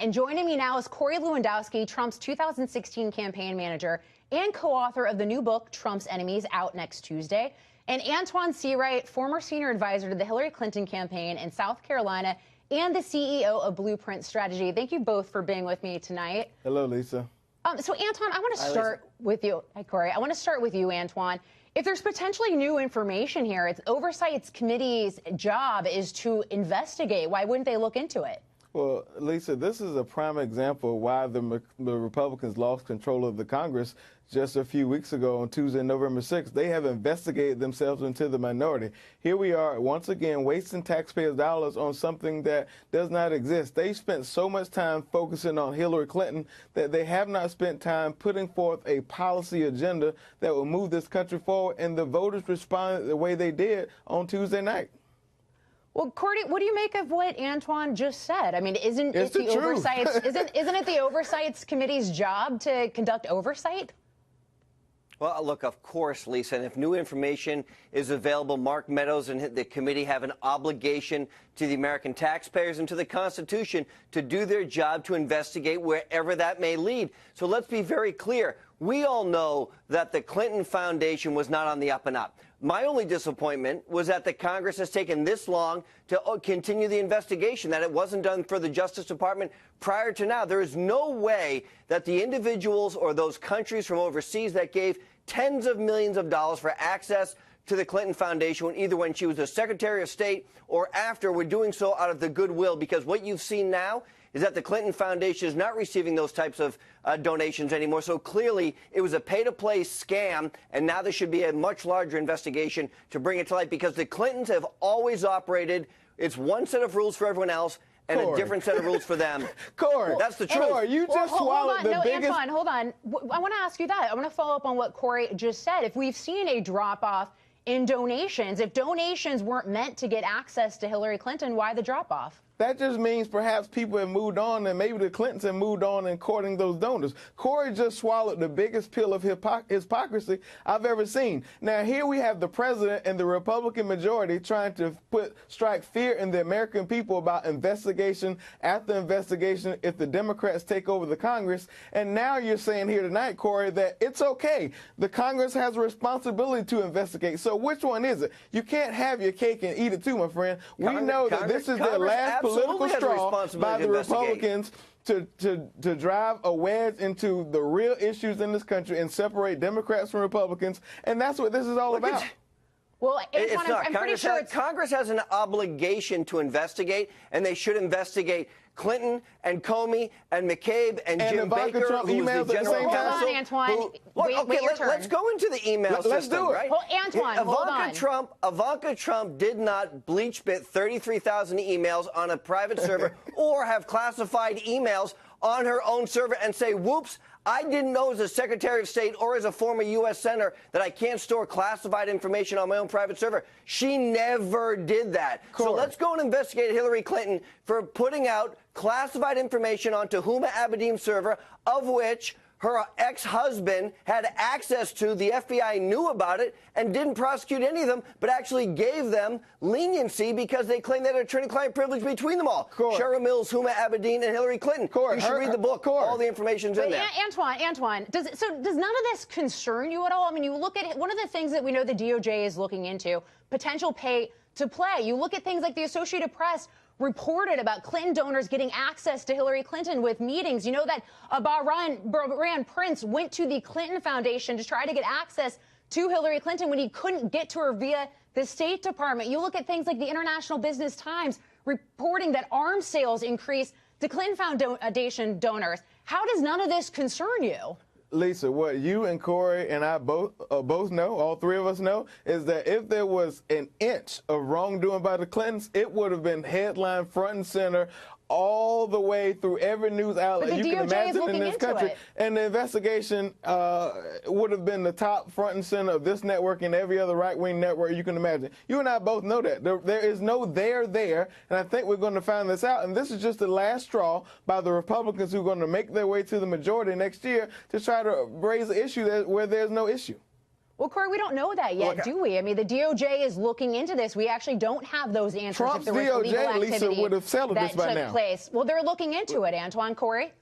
And joining me now is Corey Lewandowski, Trump's 2016 campaign manager and co-author of the new book, Trump's Enemies, out next Tuesday. And Antoine Seawright, former senior advisor to the Hillary Clinton campaign in South Carolina and the CEO of Blueprint Strategy. Thank you both for being with me tonight. Hello, Lisa. So, Antoine, I want to start with you. Hi, Corey. I want to start with you, Antoine. If there's potentially new information here, it's Oversight Committee's job is to investigate. Why wouldn't they look into it? Well, Lisa, this is a prime example of why the Republicans lost control of the Congress just a few weeks ago on Tuesday, November 6th. They have investigated themselves into the minority. Here we are, once again, wasting taxpayers' dollars on something that does not exist. They spent so much time focusing on Hillary Clinton that they have not spent time putting forth a policy agenda that will move this country forward, and the voters responded the way they did on Tuesday night. Well, Corey, what do you make of what Antoine just said? I mean, isn't it the Oversight Committee's job to conduct oversight? Well, look, of course, Lisa, and if new information is available, Mark Meadows and the committee have an obligation to the American taxpayers and to the Constitution to do their job to investigate wherever that may lead. So let's be very clear. We all know that the Clinton Foundation was not on the up and up. My only disappointment was that the Congress has taken this long to continue the investigation, that it wasn't done for the Justice Department prior to now. There is no way that the individuals or those countries from overseas that gave tens of millions of dollars for access to the Clinton Foundation, either when she was the Secretary of State or after, were doing so out of the goodwill, because what you've seen now is that the Clinton Foundation is not receiving those types of donations anymore. So clearly it was a pay-to-play scam, and now there should be a much larger investigation to bring it to light, because the Clintons have always operated, it's one set of rules for everyone else and a different set of rules for them. Corey, that's the truth. Corey, you just swallowed the biggest... Antoine, hold on. I want to ask you that. I want to follow up on what Corey just said. If we've seen a drop-off in donations, if donations weren't meant to get access to Hillary Clinton, why the drop-off? That just means perhaps people have moved on, and maybe the Clintons have moved on in courting those donors. Corey just swallowed the biggest pill of hypocrisy I've ever seen. Now, here we have the president and the Republican majority trying to strike fear in the American people about investigation after investigation if the Democrats take over the Congress. And now you're saying here tonight, Corey, that it's okay. The Congress has a responsibility to investigate. So which one is it? You can't have your cake and eat it too, my friend. We know that this is their last political straw by the Republicans to drive a wedge into the real issues in this country and separate Democrats from Republicans, and that's what this is all about. Well, Antoine, I'm pretty sure Congress has an obligation to investigate, and they should investigate Clinton and Comey and McCabe and Jim Baker, Trump who was the general counsel. Hold on, Antoine. Let's go into the email system. Let's do it. Right? Well, Antoine, hold on. Ivanka Trump did not bleach bit 33,000 emails on a private server or have classified emails on her own server and say, whoops, I didn't know as a Secretary of State or as a former U.S. Senator that I can't store classified information on my own private server. She never did that. So let's go and investigate Hillary Clinton for putting out classified information onto Huma Abedin's server, of which her ex-husband had access to. The FBI knew about it and didn't prosecute any of them, but actually gave them leniency because they claimed they had attorney-client privilege between them all. Cheryl Mills, Huma Abedin, and Hillary Clinton. You should read the book. All the information's in there. Antoine, does none of this concern you at all? I mean, you look at it, one of the things that we know the DOJ is looking into, potential pay to play. You look at things like the Associated Press reported about Clinton donors getting access to Hillary Clinton with meetings. You know that Bahrain Prince went to the Clinton Foundation to try to get access to Hillary Clinton when he couldn't get to her via the State Department. You look at things like the International Business Times reporting that arms sales increased to Clinton Foundation donors. How does none of this concern you? Lisa, what you and Corey and I both know, all three of us know, is that if there was an inch of wrongdoing by the Clintons, it would have been headline front and center all the way through every news outlet you can imagine in this country. And the investigation would have been the top front and center of this network and every other right-wing network you can imagine. You and I both know that. There is no there, and I think we're going to find this out. And this is just the last straw by the Republicans who are going to make their way to the majority next year to try to raise an issue where there's no issue. Well, Corey, we don't know that yet, do we? I mean, the DOJ is looking into this. We actually don't have those answers. Trump's if there was legal DOJ, Lisa, activity would have settled that this by took now. place. Well, they're looking into it, Antoine. Corey?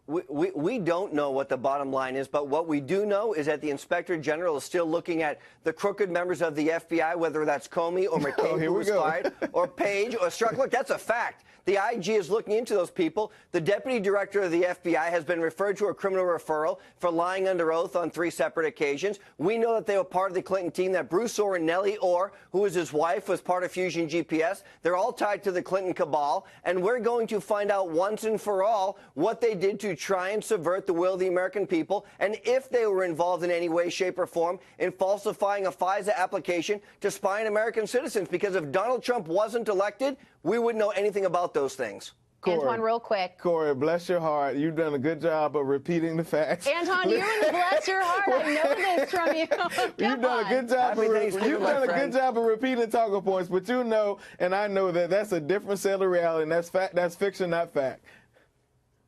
We don't know what the bottom line is, but what we do know is that the Inspector General is still looking at the crooked members of the FBI, whether that's Comey or McCabe, who was fired, or Page or Strzok. Look, that's a fact. The IG is looking into those people. The deputy director of the FBI has been referred to a criminal referral for lying under oath on 3 separate occasions. We know that they were part of the Clinton team, that Bruce Orr and Nellie Orr, who was his wife, was part of Fusion GPS. They're all tied to the Clinton cabal, and we're going to find out once and for all what they did to try and subvert the will of the American people, and if they were involved in any way, shape, or form in falsifying a FISA application to spy on American citizens. Because if Donald Trump wasn't elected, we wouldn't know anything about those things. Corey, Antoine, real quick. Corey, bless your heart. You've done a good job of repeating the facts. Antoine, you and the bless your heart. I know this from you. You've done a good job. Good job of repeating talking points, but you know, and I know that that's a different set of reality, and that's fact. That's fiction, not fact.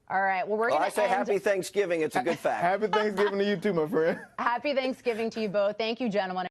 All right. Well, we're going to I say happy Thanksgiving. It's a good fact. Happy Thanksgiving to you too, my friend. Happy Thanksgiving to you both. Thank you, gentlemen.